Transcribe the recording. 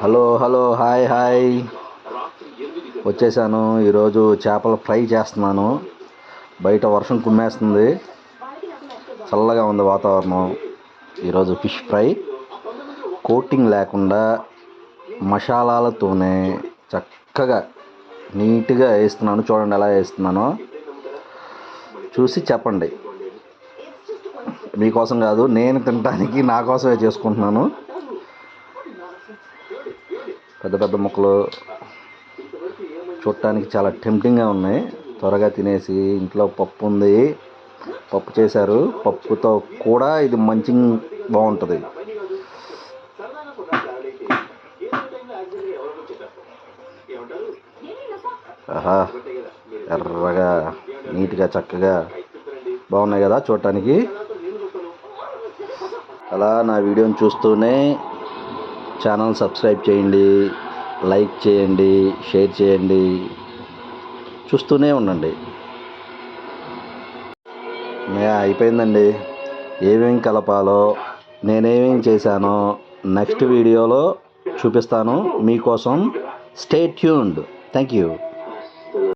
Hello hello hi hi వచ్చేసాను. ఈరోజు చేపల ఫ్రై చేస్తున్నాను. బయట వర్షం కుమ్మేస్తుంది, చల్లగా ఉంది వాతావరణం. ఈరోజు ఫిష్ ఫ్రై కోటింగ్ లేకుండా మసాలాలతోనే చక్కగా నీట్గా వేస్తున్నాను. చూడండి ఎలా వేస్తున్నానో, చూసి చెప్పండి. మీకోసం కాదు, నేను తినడానికి నా కోసమే చేసుకుంటున్నాను. పెద్ద పెద్ద ముక్కలు చూడటానికి చాలా టెంప్టింగ్గా ఉన్నాయి. త్వరగా తినేసి, ఇంట్లో పప్పు ఉంది, పప్పు చేశారు, పప్పుతో కూడా ఇది మంచి బాగుంటుంది. ఆహా, ఎర్రగా నీట్గా చక్కగా బాగున్నాయి కదా చూడటానికి. అలా నా వీడియోని చూస్తూనే ఛానల్ సబ్స్క్రైబ్ చేయండి, లైక్ చేయండి, షేర్ చేయండి, చూస్తూనే ఉండండి. అయిపోయిందండి. ఏమేమి కలపాలో, నేనేమేమి చేశానో నెక్స్ట్ వీడియోలో చూపిస్తాను మీకోసం. Stay tuned. Thank you.